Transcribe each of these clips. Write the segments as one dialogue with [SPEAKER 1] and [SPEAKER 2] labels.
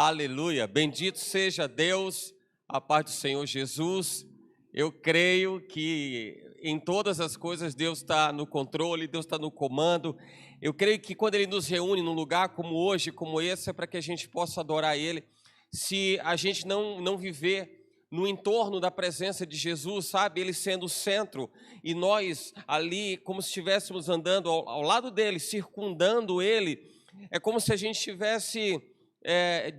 [SPEAKER 1] Aleluia, bendito seja Deus, a paz do Senhor Jesus. Eu creio que em todas as coisas Deus está no controle, Deus está no comando. Eu creio que quando Ele nos reúne num lugar como hoje, como esse, é para que a gente possa adorar Ele. Se a gente não viver no entorno da presença de Jesus, sabe, Ele sendo o centro, e nós ali, como se estivéssemos andando ao lado dEle, circundando Ele, é como se a gente estivesse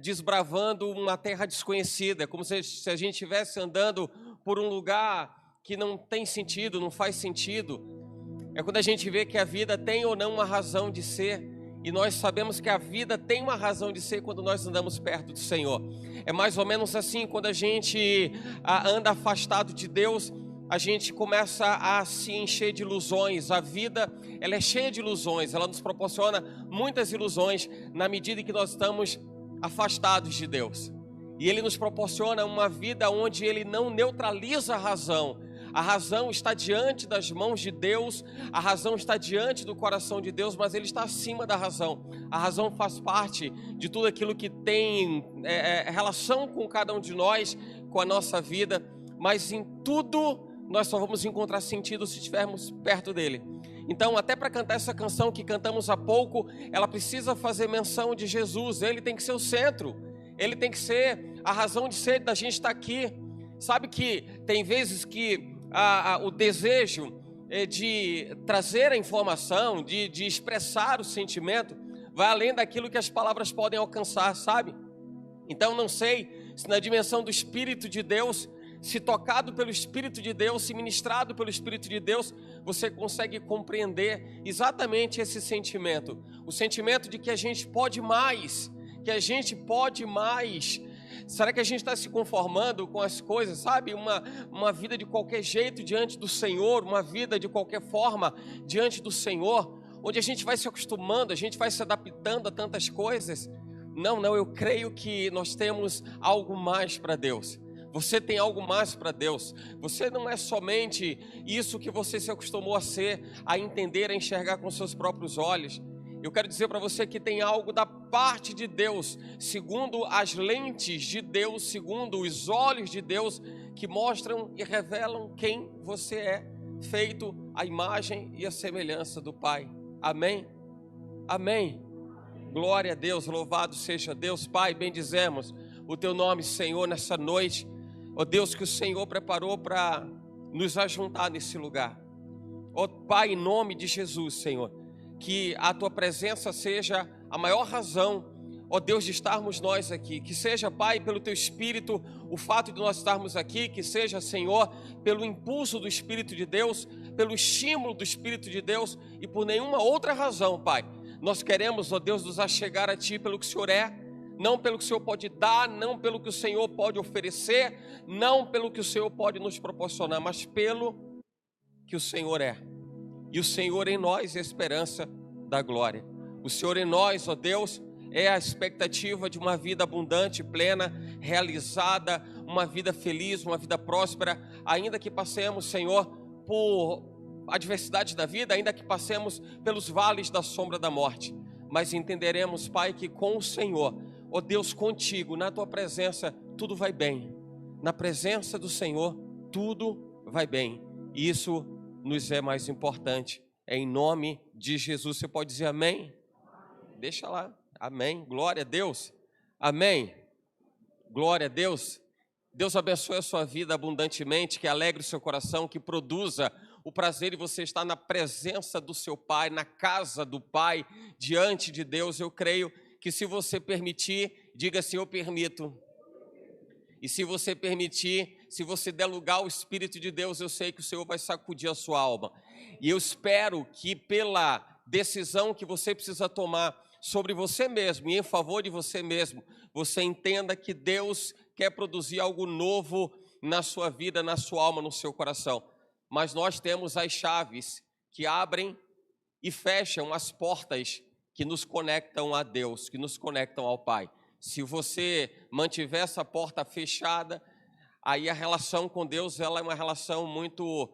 [SPEAKER 1] desbravando uma terra desconhecida, como se a gente estivesse andando por um lugar que não tem sentido, não faz sentido. É quando a gente vê que a vida tem ou não uma razão de ser, e nós sabemos que a vida tem uma razão de ser quando nós andamos perto do Senhor. É mais ou menos assim, quando a gente anda afastado de Deus, a gente começa a se encher de ilusões. A vida, ela é cheia de ilusões, ela nos proporciona muitas ilusões na medida em que nós estamos afastados de Deus. E Ele nos proporciona uma vida onde Ele não neutraliza a razão. A razão está diante das mãos de Deus, a razão está diante do coração de Deus, mas Ele está acima da razão. A razão faz parte de tudo aquilo que tem relação com cada um de nós, com a nossa vida, mas em tudo nós só vamos encontrar sentido se estivermos perto dEle. Então, até para cantar essa canção que cantamos há pouco, ela precisa fazer menção de Jesus. Ele tem que ser o centro, Ele tem que ser a razão de ser da gente estar aqui. Sabe que tem vezes que o desejo de trazer a informação, de expressar o sentimento, vai além daquilo que as palavras podem alcançar, sabe? Então não sei se na dimensão do Espírito de Deus, se tocado pelo Espírito de Deus, se ministrado pelo Espírito de Deus, você consegue compreender exatamente esse sentimento. O sentimento de que a gente pode mais, que a gente pode mais. Será que a gente está se conformando com as coisas, sabe? Uma vida de qualquer jeito diante do Senhor, uma vida de qualquer forma diante do Senhor, onde a gente vai se acostumando, a gente vai se adaptando a tantas coisas. Não, eu creio que nós temos algo mais para Deus. Você tem algo mais para Deus. Você não é somente isso que você se acostumou a ser, a entender, a enxergar com seus próprios olhos. Eu quero dizer para você que tem algo da parte de Deus, segundo as lentes de Deus, segundo os olhos de Deus, que mostram e revelam quem você é, feito à imagem e à semelhança do Pai. Amém? Amém. Glória a Deus, louvado seja Deus. Pai, bendizemos o Teu nome, Senhor, nessa noite. Ó Deus, que o Senhor preparou para nos ajuntar nesse lugar. Ó Pai, em nome de Jesus, Senhor, que a Tua presença seja a maior razão, ó Deus, de estarmos nós aqui. Que seja, Pai, pelo Teu Espírito, o fato de nós estarmos aqui. Que seja, Senhor, pelo impulso do Espírito de Deus, pelo estímulo do Espírito de Deus e por nenhuma outra razão, Pai. Nós queremos, ó Deus, nos achegar a Ti pelo que o Senhor é, não pelo que o Senhor pode dar, não pelo que o Senhor pode oferecer, não pelo que o Senhor pode nos proporcionar, mas pelo que o Senhor é. E o Senhor em nós é a esperança da glória. O Senhor em nós, ó Deus, é a expectativa de uma vida abundante, plena, realizada, uma vida feliz, uma vida próspera, ainda que passemos, Senhor, por adversidades da vida, ainda que passemos pelos vales da sombra da morte. Mas entenderemos, Pai, que com o Senhor, ó Deus, contigo, na Tua presença, tudo vai bem. Na presença do Senhor, tudo vai bem. E isso nos é mais importante. É em nome de Jesus. Você pode dizer amém? Deixa lá. Amém. Glória a Deus. Amém. Glória a Deus. Deus abençoe a sua vida abundantemente, que alegre o seu coração, que produza o prazer de você estar na presença do seu Pai, na casa do Pai, diante de Deus. Eu creio que se você permitir, diga assim: eu permito. E se você permitir, se você der lugar ao Espírito de Deus, eu sei que o Senhor vai sacudir a sua alma. E eu espero que pela decisão que você precisa tomar sobre você mesmo e em favor de você mesmo, você entenda que Deus quer produzir algo novo na sua vida, na sua alma, no seu coração. Mas nós temos as chaves que abrem e fecham as portas que nos conectam a Deus, que nos conectam ao Pai. Se você mantiver essa porta fechada, aí a relação com Deus, ela é uma relação muito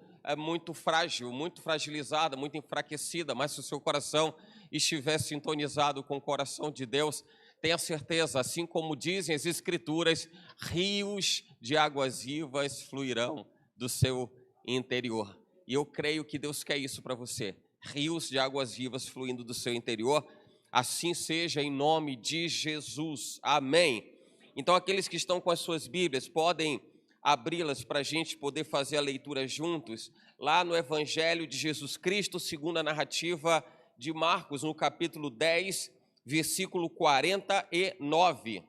[SPEAKER 1] frágil, muito fragilizada, muito enfraquecida. Mas se o seu coração estiver sintonizado com o coração de Deus, tenha certeza, assim como dizem as Escrituras, rios de águas vivas fluirão do seu interior. E eu creio que Deus quer isso para você, rios de águas vivas fluindo do seu interior. Assim seja em nome de Jesus, amém. Então aqueles que estão com as suas Bíblias podem abri-las para a gente poder fazer a leitura juntos, lá no Evangelho de Jesus Cristo, segundo a narrativa de Marcos, no capítulo 10, versículo 49.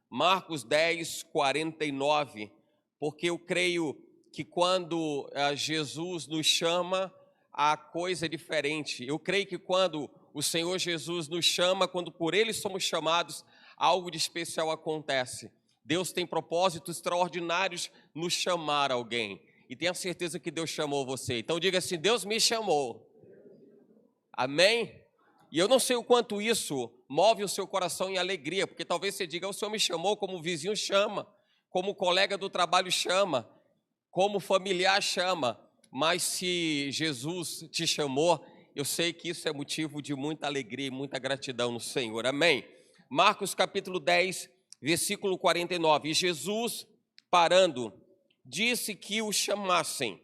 [SPEAKER 1] Marcos 10, 49, porque eu creio que quando Jesus nos chama, a coisa é diferente. Eu creio que quando o Senhor Jesus nos chama, quando por Ele somos chamados, algo de especial acontece. Deus tem propósitos extraordinários nos chamar alguém. E tenha certeza que Deus chamou você. Então diga assim: Deus me chamou. Amém? E eu não sei o quanto isso move o seu coração em alegria, porque talvez você diga: o Senhor me chamou como o vizinho chama, como o colega do trabalho chama, como o familiar chama. Mas se Jesus te chamou, eu sei que isso é motivo de muita alegria e muita gratidão no Senhor. Amém? Marcos capítulo 10, versículo 49. E Jesus, parando, disse que o chamassem.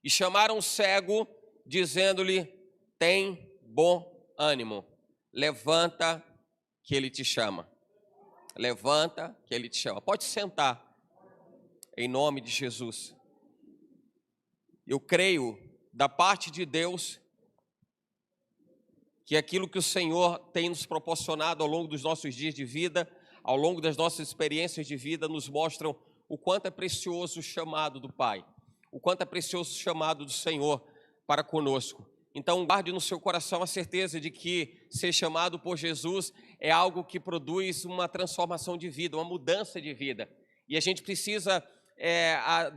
[SPEAKER 1] E chamaram o cego, dizendo-lhe: tem bom ânimo, levanta que ele te chama. Levanta que ele te chama. Pode sentar, em nome de Jesus. Eu creio, da parte de Deus, que aquilo que o Senhor tem nos proporcionado ao longo dos nossos dias de vida, ao longo das nossas experiências de vida, nos mostram o quanto é precioso o chamado do Pai, o quanto é precioso o chamado do Senhor para conosco. Então, guarde no seu coração a certeza de que ser chamado por Jesus é algo que produz uma transformação de vida, uma mudança de vida. E a gente precisa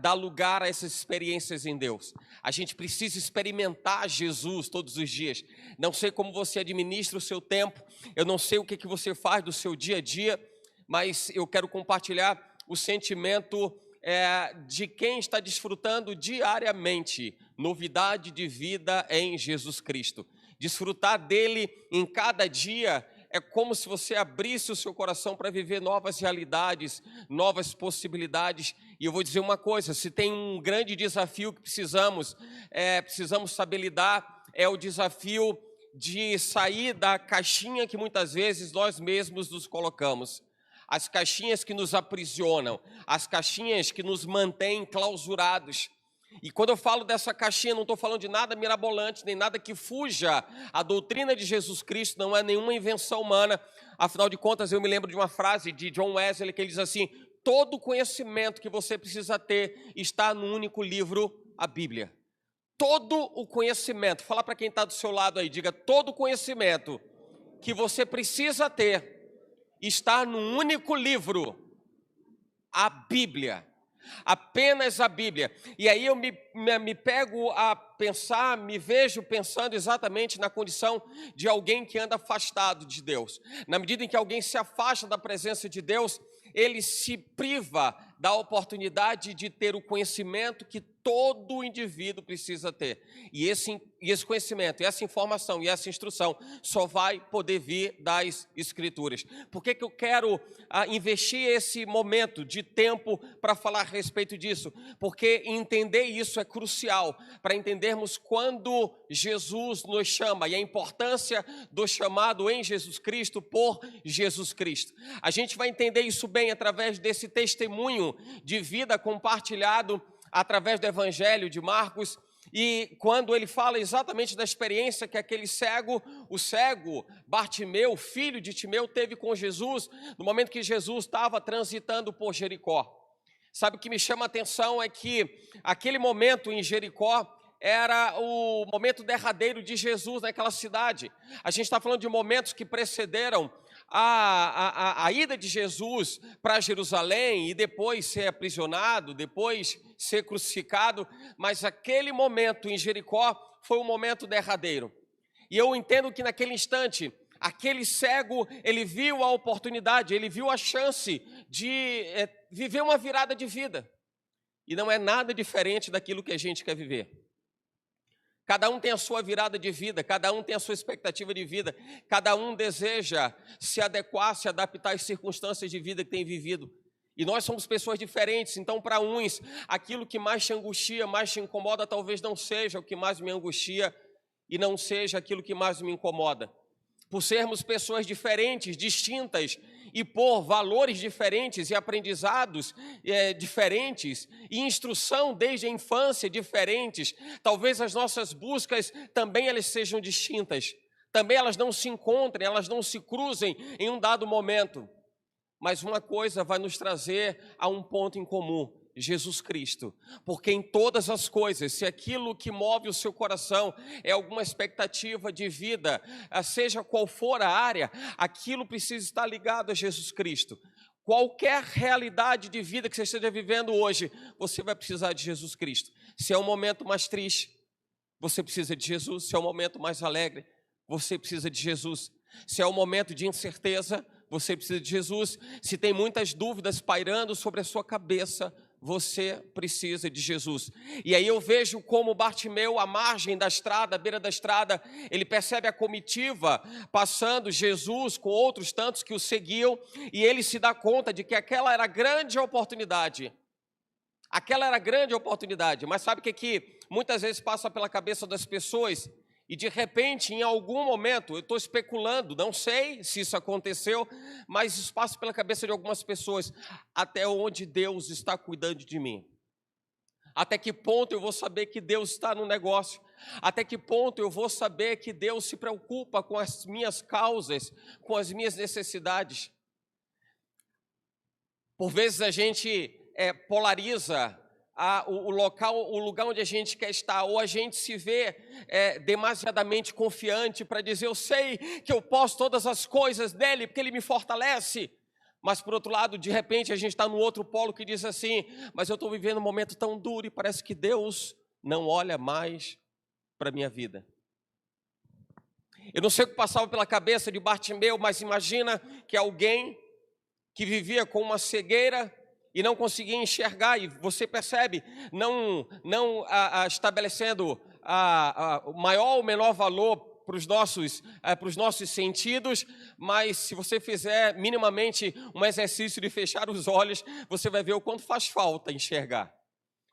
[SPEAKER 1] dar lugar a essas experiências em Deus. A gente precisa experimentar Jesus todos os dias. Não sei como você administra o seu tempo, eu não sei o que você faz do seu dia a dia, mas eu quero compartilhar o sentimento de quem está desfrutando diariamente novidade de vida em Jesus Cristo. Desfrutar dele em cada dia é como se você abrisse o seu coração para viver novas realidades, novas possibilidades. E eu vou dizer uma coisa: se tem um grande desafio que precisamos saber lidar, é o desafio de sair da caixinha que muitas vezes nós mesmos nos colocamos. As caixinhas que nos aprisionam, as caixinhas que nos mantêm clausurados. E quando eu falo dessa caixinha, não estou falando de nada mirabolante, nem nada que fuja à doutrina de Jesus Cristo, não é nenhuma invenção humana. Afinal de contas, eu me lembro de uma frase de John Wesley, que ele diz assim: todo o conhecimento que você precisa ter está no único livro, a Bíblia. Todo o conhecimento, fala para quem está do seu lado aí, diga: todo o conhecimento que você precisa ter está num único livro, a Bíblia. Apenas a Bíblia. E aí eu me pego a pensar, me vejo pensando exatamente na condição de alguém que anda afastado de Deus. Na medida em que alguém se afasta da presença de Deus, ele se priva da oportunidade de ter o conhecimento que todo indivíduo precisa ter. E esse conhecimento, e essa informação, e essa instrução só vai poder vir das Escrituras. Por que eu quero investir esse momento de tempo para falar a respeito disso? Porque entender isso é crucial para entendermos quando Jesus nos chama e a importância do chamado em Jesus Cristo por Jesus Cristo. A gente vai entender isso bem através desse testemunho de vida compartilhado através do Evangelho de Marcos, e quando ele fala exatamente da experiência que aquele cego, o cego Bartimeu, filho de Timeu, teve com Jesus, no momento que Jesus estava transitando por Jericó. Sabe o que me chama a atenção é que aquele momento em Jericó era o momento derradeiro de Jesus naquela cidade. A gente está falando de momentos que precederam a ida de Jesus para Jerusalém e depois ser aprisionado, depois ser crucificado, mas aquele momento em Jericó foi um momento derradeiro. E eu entendo que naquele instante, aquele cego, ele viu a oportunidade, ele viu a chance de viver uma virada de vida. E não é nada diferente daquilo que a gente quer viver. Cada um tem a sua virada de vida, cada um tem a sua expectativa de vida, cada um deseja se adequar, se adaptar às circunstâncias de vida que tem vivido. E nós somos pessoas diferentes, então para uns, aquilo que mais te angustia, mais te incomoda, talvez não seja o que mais me angustia e não seja aquilo que mais me incomoda. Por sermos pessoas diferentes, distintas, e por valores diferentes e aprendizados diferentes, e instrução desde a infância diferentes, talvez as nossas buscas também elas sejam distintas. Também elas não se encontrem, elas não se cruzem em um dado momento. Mas uma coisa vai nos trazer a um ponto em comum: Jesus Cristo, porque em todas as coisas, se aquilo que move o seu coração é alguma expectativa de vida, seja qual for a área, aquilo precisa estar ligado a Jesus Cristo. Qualquer realidade de vida que você esteja vivendo hoje, você vai precisar de Jesus Cristo. Se é um momento mais triste, você precisa de Jesus. Se é um momento mais alegre, você precisa de Jesus. Se é um momento de incerteza, você precisa de Jesus. Se tem muitas dúvidas pairando sobre a sua cabeça, você precisa de Jesus. E aí eu vejo como Bartimeu, à margem da estrada, à beira da estrada, ele percebe a comitiva passando, Jesus com outros tantos que o seguiam, e ele se dá conta de que aquela era a grande oportunidade. Aquela era a grande oportunidade. Mas sabe o que muitas vezes passa pela cabeça das pessoas? E de repente, em algum momento, eu estou especulando, não sei se isso aconteceu, mas isso passa pela cabeça de algumas pessoas: até onde Deus está cuidando de mim? Até que ponto eu vou saber que Deus está no negócio? Até que ponto eu vou saber que Deus se preocupa com as minhas causas, com as minhas necessidades? Por vezes a gente polariza o lugar onde a gente quer estar, ou a gente se vê demasiadamente confiante para dizer: eu sei que eu posso todas as coisas dele, porque ele me fortalece. Mas por outro lado, de repente a gente está no outro polo que diz assim: mas eu estou vivendo um momento tão duro e parece que Deus não olha mais para a minha vida. Eu não sei o que passava pela cabeça de Bartimeu, mas imagina que alguém que vivia com uma cegueira e não conseguia enxergar, e você percebe, não estabelecendo o maior ou menor valor para os nossos sentidos, mas se você fizer minimamente um exercício de fechar os olhos, você vai ver o quanto faz falta enxergar,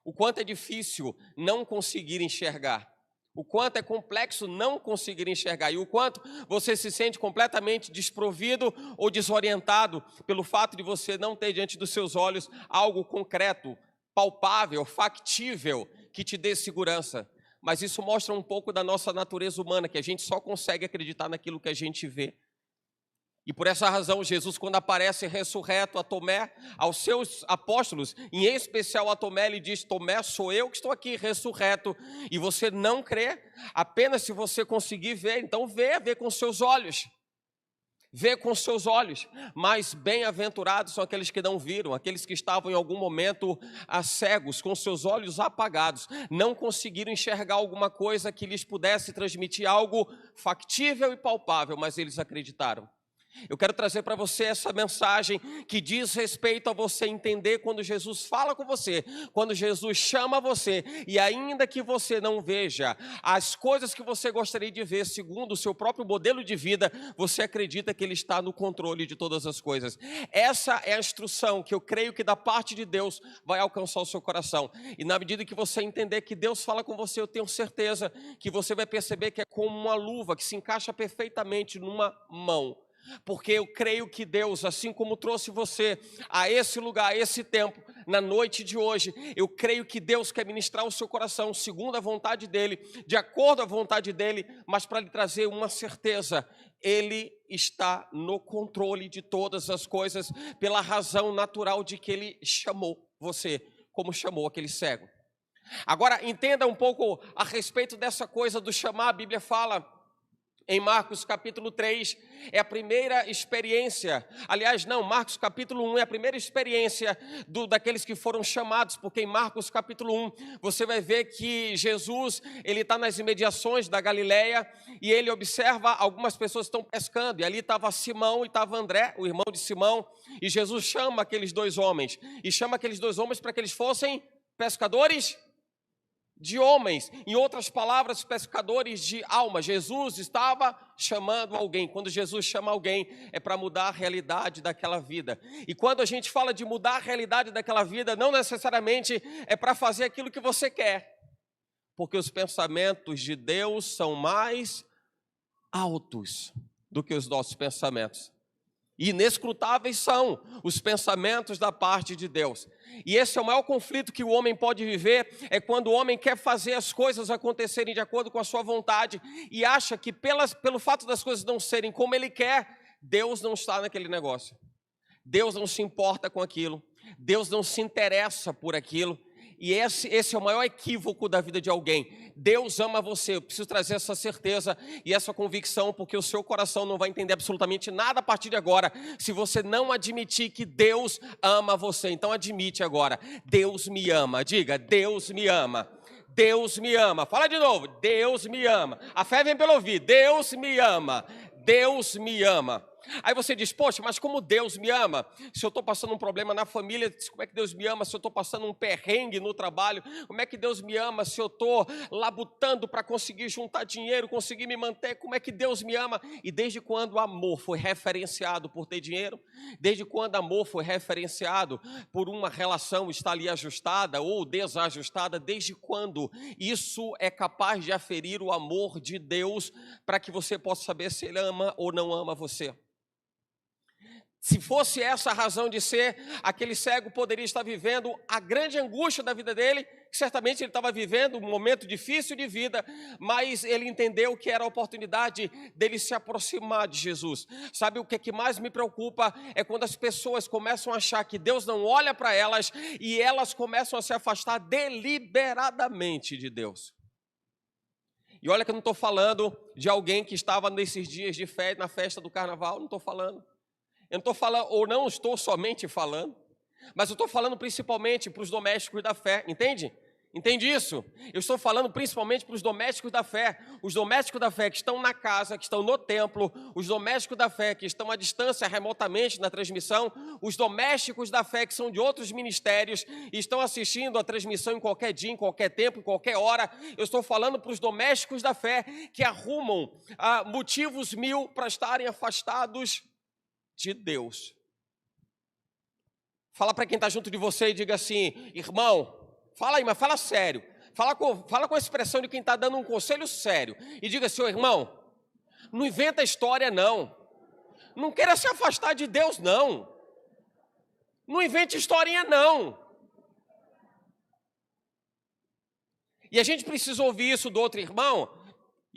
[SPEAKER 1] o quanto é difícil não conseguir enxergar, o quanto é complexo não conseguir enxergar, e o quanto você se sente completamente desprovido ou desorientado pelo fato de você não ter diante dos seus olhos algo concreto, palpável, factível, que te dê segurança. Mas isso mostra um pouco da nossa natureza humana, que a gente só consegue acreditar naquilo que a gente vê. E por essa razão, Jesus, quando aparece ressurreto a Tomé, aos seus apóstolos, em especial a Tomé, ele diz: Tomé, sou eu que estou aqui ressurreto, e você não crê? Apenas se você conseguir ver, então vê com seus olhos. Vê com seus olhos. Mas bem-aventurados são aqueles que não viram, aqueles que estavam em algum momento cegos, com seus olhos apagados, não conseguiram enxergar alguma coisa que lhes pudesse transmitir algo factível e palpável, mas eles acreditaram. Eu quero trazer para você essa mensagem que diz respeito a você entender quando Jesus fala com você, quando Jesus chama você, e ainda que você não veja as coisas que você gostaria de ver segundo o seu próprio modelo de vida, você acredita que Ele está no controle de todas as coisas. Essa é a instrução que eu creio que da parte de Deus vai alcançar o seu coração. E na medida que você entender que Deus fala com você, eu tenho certeza que você vai perceber que é como uma luva que se encaixa perfeitamente numa mão. Porque eu creio que Deus, assim como trouxe você a esse lugar, a esse tempo, na noite de hoje, eu creio que Deus quer ministrar o seu coração segundo a vontade dEle, de acordo à vontade dEle, mas para lhe trazer uma certeza: Ele está no controle de todas as coisas, pela razão natural de que Ele chamou você, como chamou aquele cego. Agora, entenda um pouco a respeito dessa coisa do chamar. A Bíblia fala em Marcos capítulo 3, é a primeira experiência, Marcos capítulo 1 é a primeira experiência daqueles que foram chamados, porque em Marcos capítulo 1, você vai ver que Jesus, ele está nas imediações da Galileia, e ele observa algumas pessoas que estão pescando, e ali estava Simão e estava André, o irmão de Simão, e Jesus chama aqueles dois homens, para que eles fossem pescadores de homens, em outras palavras, pescadores de alma. Jesus estava chamando alguém. Quando Jesus chama alguém, é para mudar a realidade daquela vida. E quando a gente fala de mudar a realidade daquela vida, não necessariamente é para fazer aquilo que você quer, porque os pensamentos de Deus são mais altos do que os nossos pensamentos. E inescrutáveis são os pensamentos da parte de Deus. E esse é o maior conflito que o homem pode viver, é quando o homem quer fazer as coisas acontecerem de acordo com a sua vontade e acha que pelo fato das coisas não serem como ele quer, Deus não está naquele negócio. Deus não se importa com aquilo, Deus não se interessa por aquilo. E esse é o maior equívoco da vida de alguém. Deus ama você. Eu preciso trazer essa certeza e essa convicção, porque o seu coração não vai entender absolutamente nada a partir de agora, se você não admitir que Deus ama você. Então admite agora: Deus me ama. Diga: Deus me ama. Deus me ama. Fala de novo: Deus me ama. A fé vem pelo ouvir. Deus me ama. Deus me ama. Aí você diz: poxa, mas como Deus me ama? Se eu estou passando um problema na família, como é que Deus me ama? Se eu estou passando um perrengue no trabalho, como é que Deus me ama? Se eu estou labutando para conseguir juntar dinheiro, conseguir me manter, como é que Deus me ama? E desde quando o amor foi referenciado por ter dinheiro? Desde quando o amor foi referenciado por uma relação estar ali ajustada ou desajustada? Desde quando isso é capaz de aferir o amor de Deus para que você possa saber se Ele ama ou não ama você? Se fosse essa a razão de ser, aquele cego poderia estar vivendo a grande angústia da vida dele. Certamente ele estava vivendo um momento difícil de vida, mas ele entendeu que era a oportunidade dele se aproximar de Jesus. Sabe o que mais me preocupa? É quando as pessoas começam a achar que Deus não olha para elas e elas começam a se afastar deliberadamente de Deus. E olha que eu não estou falando de alguém que estava nesses dias de fé na festa do carnaval, não estou falando. Eu não estou falando, ou não estou somente falando, mas eu estou falando principalmente para os domésticos da fé, entende? Entende isso? Eu estou falando principalmente para os domésticos da fé, os domésticos da fé que estão na casa, que estão no templo, os domésticos da fé que estão à distância remotamente na transmissão, os domésticos da fé que são de outros ministérios e estão assistindo a transmissão em qualquer dia, em qualquer tempo, em qualquer hora. Eu estou falando para os domésticos da fé que arrumam motivos mil para estarem afastados de Deus. Fala para quem está junto de você e diga assim: irmão, fala aí, mas fala sério. Fala com a expressão de quem está dando um conselho sério. E diga assim: irmão, não inventa história não. Não queira se afastar de Deus não. Não invente historinha não. E a gente precisa ouvir isso do outro irmão.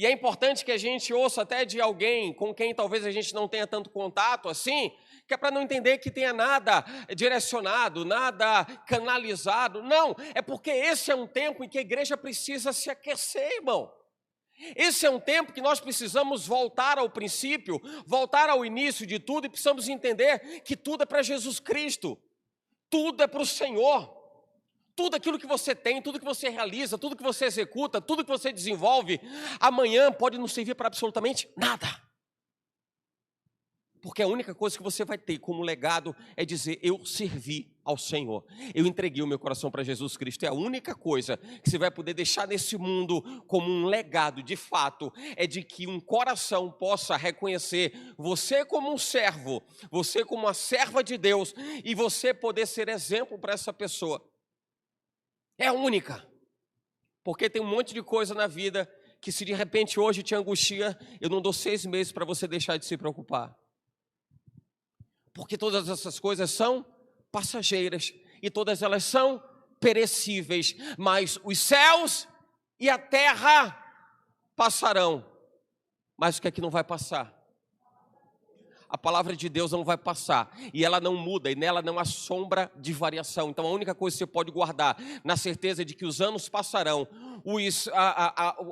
[SPEAKER 1] E é importante que a gente ouça até de alguém com quem talvez a gente não tenha tanto contato assim, que é para não entender que tenha nada direcionado, nada canalizado. Não, é porque esse é um tempo em que a igreja precisa se aquecer, irmão. Esse é um tempo que nós precisamos voltar ao princípio, voltar ao início de tudo e precisamos entender que tudo é para Jesus Cristo, tudo é para o Senhor. Tudo aquilo que você tem, tudo que você realiza, tudo que você executa, tudo que você desenvolve, amanhã pode não servir para absolutamente nada. Porque a única coisa que você vai ter como legado é dizer: eu servi ao Senhor, eu entreguei o meu coração para Jesus Cristo. É a única coisa que você vai poder deixar nesse mundo como um legado, de fato, é de que um coração possa reconhecer você como um servo, você como uma serva de Deus, e você poder ser exemplo para essa pessoa. É a única, porque tem um monte de coisa na vida que se de repente hoje te angustia, eu não dou 6 meses para você deixar de se preocupar. Porque todas essas coisas são passageiras e todas elas são perecíveis, mas os céus e a terra passarão. Mas o que é que não vai passar? A palavra de Deus não vai passar, e ela não muda, e nela não há sombra de variação. Então a única coisa que você pode guardar, na certeza de que os anos passarão,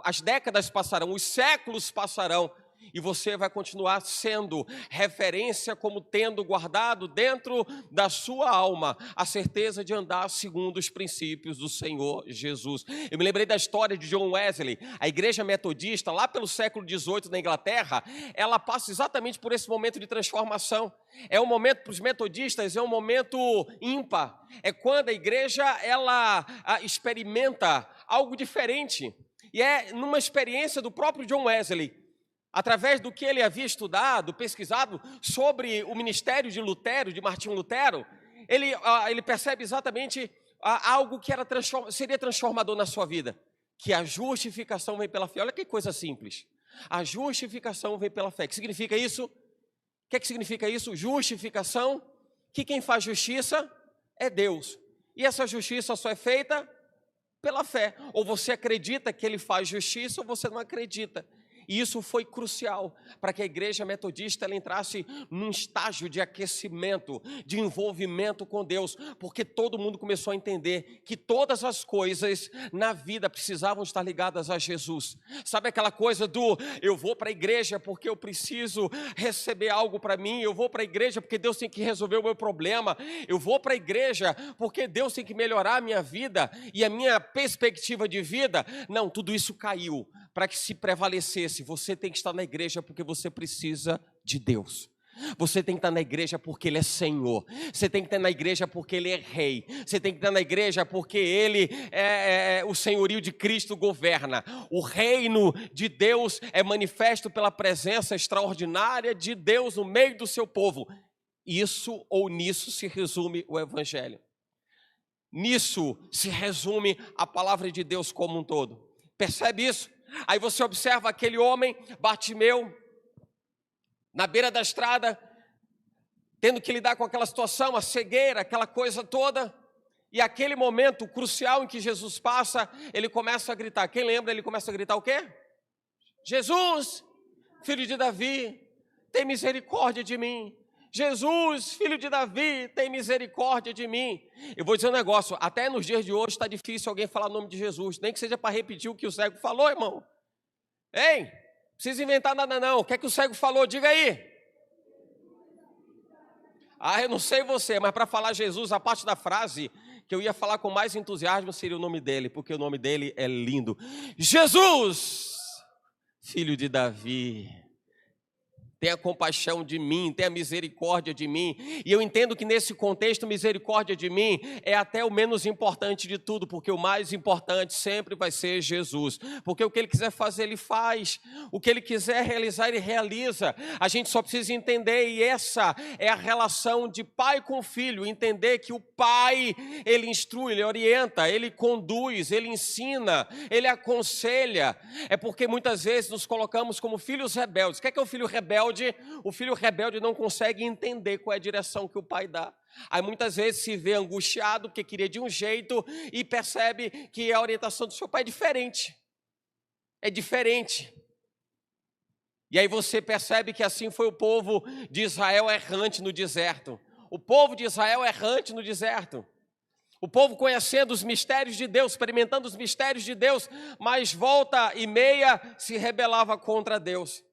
[SPEAKER 1] as décadas passarão, os séculos passarão, E você vai continuar sendo referência, como tendo guardado dentro da sua alma a certeza de andar segundo os princípios do Senhor Jesus. Eu me lembrei da história de John Wesley. A igreja metodista, lá pelo século XVIII na Inglaterra, ela passa exatamente por esse momento de transformação. É um momento para os metodistas, é um momento ímpar. É quando a igreja ela experimenta algo diferente. E é numa experiência do próprio John Wesley, através do que ele havia estudado, pesquisado sobre o ministério de Lutero, de Martinho Lutero, ele percebe exatamente algo que seria transformador na sua vida, que a justificação vem pela fé. Olha que coisa simples. A justificação vem pela fé. O que significa isso? O que significa isso? Justificação, que quem faz justiça é Deus. E essa justiça só é feita pela fé. Ou você acredita que ele faz justiça, ou você não acredita. E isso foi crucial para que a igreja metodista ela entrasse num estágio de aquecimento, de envolvimento com Deus, porque todo mundo começou a entender que todas as coisas na vida precisavam estar ligadas a Jesus. Sabe aquela coisa do eu vou para a igreja porque eu preciso receber algo para mim, eu vou para a igreja porque Deus tem que resolver o meu problema, eu vou para a igreja porque Deus tem que melhorar a minha vida e a minha perspectiva de vida. Não, tudo isso caiu. Para que se prevalecesse, você tem que estar na igreja porque você precisa de Deus. Você tem que estar na igreja porque Ele é Senhor. Você tem que estar na igreja porque Ele é Rei. Você tem que estar na igreja porque Ele o senhorio de Cristo governa. O reino de Deus é manifesto pela presença extraordinária de Deus no meio do seu povo. Isso ou nisso se resume o Evangelho. Nisso se resume a palavra de Deus como um todo. Percebe isso? Aí você observa aquele homem, Bartimeu, na beira da estrada, tendo que lidar com aquela situação, a cegueira, aquela coisa toda. E aquele momento crucial em que Jesus passa, ele começa a gritar. Quem lembra? Ele começa a gritar o quê? Jesus, filho de Davi, tem misericórdia de mim. Jesus, filho de Davi, tem misericórdia de mim. Eu vou dizer um negócio, até nos dias de hoje está difícil alguém falar o nome de Jesus, nem que seja para repetir o que o cego falou, irmão. Ei, não precisa inventar nada não, o que é que o cego falou? Diga aí. Eu não sei você, mas para falar Jesus, a parte da frase que eu ia falar com mais entusiasmo seria o nome dele, porque o nome dele é lindo. Jesus, filho de Davi, tenha compaixão de mim, tenha misericórdia de mim. E eu entendo que nesse contexto, misericórdia de mim é até o menos importante de tudo, porque o mais importante sempre vai ser Jesus. Porque o que Ele quiser fazer, Ele faz. O que Ele quiser realizar, Ele realiza. A gente só precisa entender, e essa é a relação de pai com filho, entender que o pai, ele instrui, ele orienta, ele conduz, ele ensina, ele aconselha. É porque muitas vezes nos colocamos como filhos rebeldes. O que é o filho rebelde? O filho rebelde não consegue entender qual é a direção que o pai dá. Aí muitas vezes se vê angustiado porque queria de um jeito e percebe que a orientação do seu pai é diferente. É diferente. E aí você percebe que assim foi o povo de Israel errante no deserto. O povo de Israel errante no deserto. O povo conhecendo os mistérios de Deus, experimentando os mistérios de Deus, mas volta e meia se rebelava contra Deus.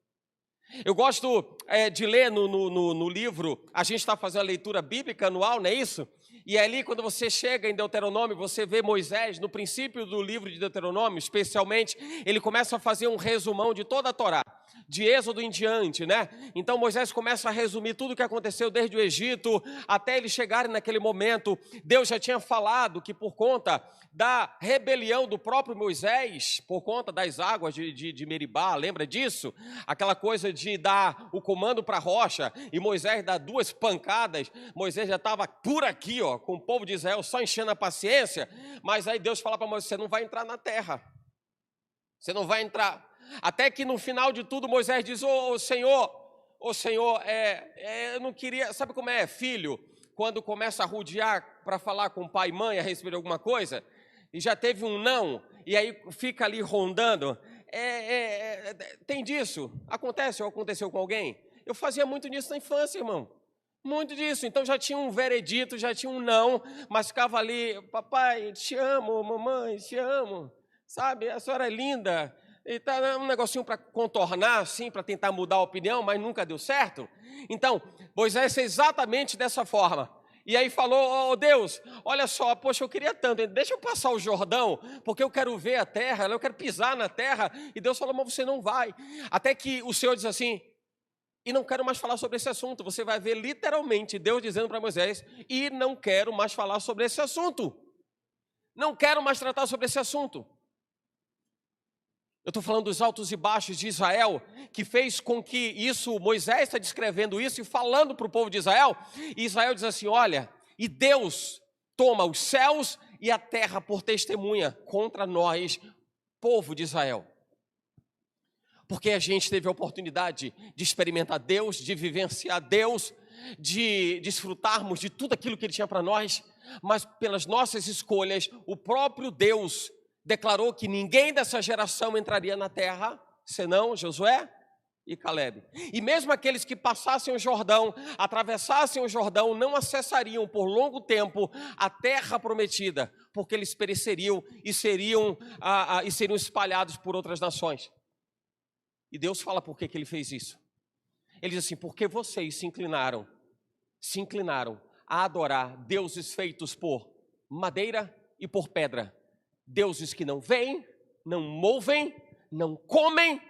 [SPEAKER 1] Eu gosto de ler no livro, a gente está fazendo a leitura bíblica anual, não é isso? E ali quando você chega em Deuteronômio, você vê Moisés, no princípio do livro de Deuteronômio, especialmente, ele começa a fazer um resumão de toda a Torá, de Êxodo em diante, né? Então Moisés começa a resumir tudo o que aconteceu desde o Egito, até eles chegarem naquele momento. Deus já tinha falado que por conta da rebelião do próprio Moisés, por conta das águas de Meribá, lembra disso? Aquela coisa de dar o comando para a rocha, e Moisés dá 2 pancadas, Moisés já estava por aqui, ó, com o povo de Israel só enchendo a paciência, mas aí Deus fala para Moisés, você não vai entrar na terra, você não vai entrar, até que no final de tudo Moisés diz, ô Senhor, eu não queria, sabe como é filho, quando começa a rodear para falar com pai e mãe a respeito de alguma coisa, e já teve um não, e aí fica ali rondando, tem disso, acontece ou aconteceu com alguém? Eu fazia muito disso na infância, irmão, muito disso, então já tinha um veredito, já tinha um não, mas ficava ali, papai, te amo, mamãe, te amo, sabe, a senhora é linda, E tá um negocinho para contornar, assim, para tentar mudar a opinião, mas nunca deu certo. Então, Moisés fez exatamente dessa forma. E aí falou, oh Deus, olha só, poxa, eu queria tanto, deixa eu passar o Jordão, porque eu quero ver a terra, eu quero pisar na terra. E Deus falou, mas você não vai. Até que o Senhor diz assim, e não quero mais falar sobre esse assunto. Você vai ver literalmente Deus dizendo para Moisés, e não quero mais falar sobre esse assunto. Não quero mais tratar sobre esse assunto. Eu estou falando dos altos e baixos de Israel, que fez com que isso, Moisés está descrevendo isso e falando para o povo de Israel, e Israel diz assim, olha, e Deus toma os céus e a terra por testemunha contra nós, povo de Israel. Porque a gente teve a oportunidade de experimentar Deus, de vivenciar Deus, de desfrutarmos de tudo aquilo que Ele tinha para nós, mas pelas nossas escolhas, o próprio Deus declarou que ninguém dessa geração entraria na terra, senão Josué e Calebe. E mesmo aqueles que passassem o Jordão, atravessassem o Jordão, não acessariam por longo tempo a terra prometida, porque eles pereceriam e seriam espalhados por outras nações. E Deus fala por que Ele fez isso. Ele diz assim, porque vocês se inclinaram a adorar deuses feitos por madeira e por pedra. Deuses que não veem, não movem, não comem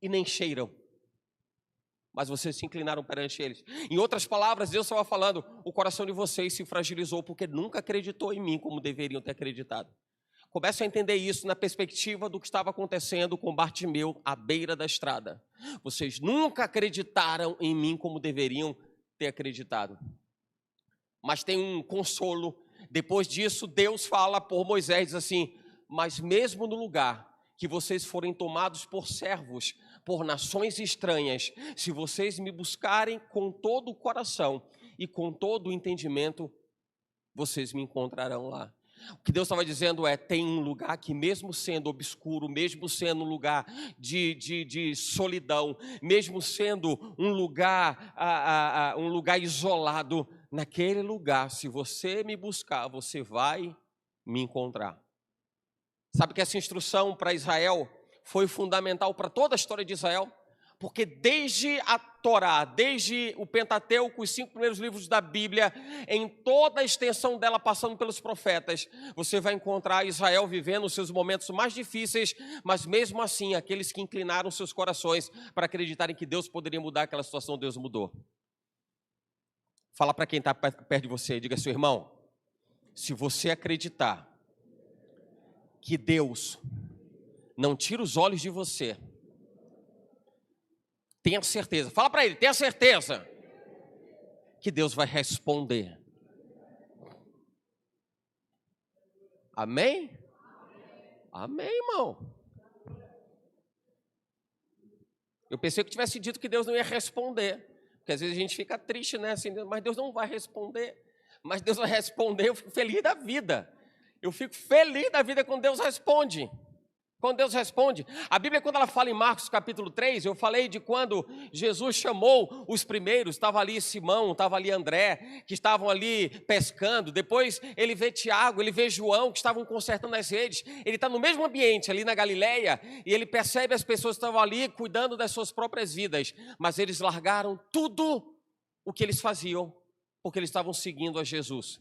[SPEAKER 1] e nem cheiram. Mas vocês se inclinaram perante eles. Em outras palavras, Deus estava falando, o coração de vocês se fragilizou porque nunca acreditou em mim como deveriam ter acreditado. Comece a entender isso na perspectiva do que estava acontecendo com Bartimeu à beira da estrada. Vocês nunca acreditaram em mim como deveriam ter acreditado. Mas tem um consolo. Depois disso, Deus fala por Moisés, diz assim, mas mesmo no lugar que vocês forem tomados por servos, por nações estranhas, se vocês me buscarem com todo o coração e com todo o entendimento, vocês me encontrarão lá. O que Deus estava dizendo é, tem um lugar que mesmo sendo obscuro, mesmo sendo um lugar de solidão, mesmo sendo um lugar isolado, naquele lugar, se você me buscar, você vai me encontrar. Sabe que essa instrução para Israel foi fundamental para toda a história de Israel? Porque desde a Torá, desde o Pentateuco, os 5 primeiros livros da Bíblia, em toda a extensão dela, passando pelos profetas, você vai encontrar Israel vivendo os seus momentos mais difíceis, mas mesmo assim, aqueles que inclinaram seus corações para acreditarem que Deus poderia mudar aquela situação, Deus mudou. Fala para quem está perto de você, diga assim, irmão, se você acreditar que Deus não tira os olhos de você, tenha certeza, fala para ele, tenha certeza que Deus vai responder. Amém? Amém, irmão. Eu pensei que eu tivesse dito que Deus não ia responder, porque às vezes a gente fica triste, né? Assim, mas Deus não vai responder. Mas Deus vai responder, eu fico feliz da vida. Eu fico feliz da vida quando Deus responde. Quando Deus responde. A Bíblia, quando ela fala em Marcos capítulo 3, eu falei de quando Jesus chamou os primeiros, estava ali Simão, estava ali André, que estavam ali pescando. Depois ele vê Tiago, ele vê João, que estavam consertando as redes. Ele está no mesmo ambiente ali na Galileia, e ele percebe as pessoas que estavam ali cuidando das suas próprias vidas. Mas eles largaram tudo o que eles faziam, porque eles estavam seguindo a Jesus.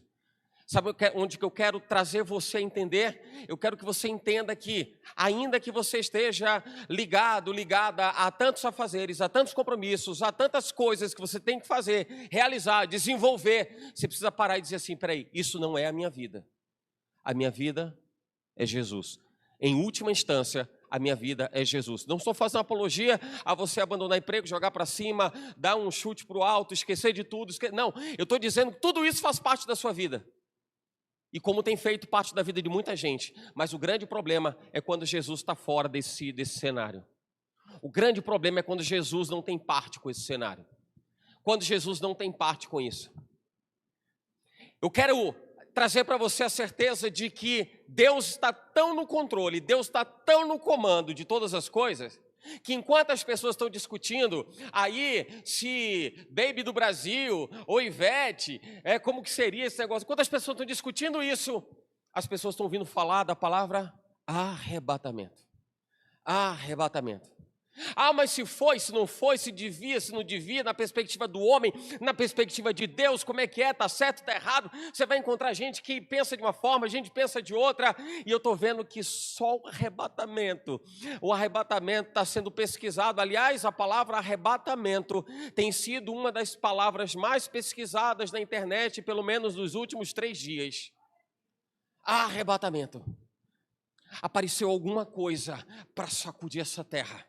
[SPEAKER 1] Sabe onde que eu quero trazer você a entender? Eu quero que você entenda que, ainda que você esteja ligada a tantos afazeres, a tantos compromissos, a tantas coisas que você tem que fazer, realizar, desenvolver, você precisa parar e dizer assim, peraí, isso não é a minha vida. A minha vida é Jesus. Em última instância, a minha vida é Jesus. Não estou fazendo apologia a você abandonar emprego, jogar para cima, dar um chute para o alto, esquecer de tudo. Não, eu estou dizendo que tudo isso faz parte da sua vida. E como tem feito parte da vida de muita gente. Mas o grande problema é quando Jesus está fora desse cenário. O grande problema é quando Jesus não tem parte com esse cenário. Quando Jesus não tem parte com isso. Eu quero trazer para você a certeza de que Deus está tão no controle, Deus está tão no comando de todas as coisas, que enquanto as pessoas estão discutindo aí se Baby do Brasil ou Ivete, como que seria esse negócio, enquanto as pessoas estão discutindo isso, as pessoas estão ouvindo falar da palavra arrebatamento. Arrebatamento. Ah, mas se foi, se não foi, se devia, se não devia, na perspectiva do homem, na perspectiva de Deus, como é que é, está certo, está errado? Você vai encontrar gente que pensa de uma forma, gente pensa de outra, e eu estou vendo que só o arrebatamento está sendo pesquisado. Aliás, a palavra arrebatamento tem sido uma das palavras mais pesquisadas na internet, pelo menos nos últimos 3 dias. Arrebatamento. Apareceu alguma coisa para sacudir essa terra.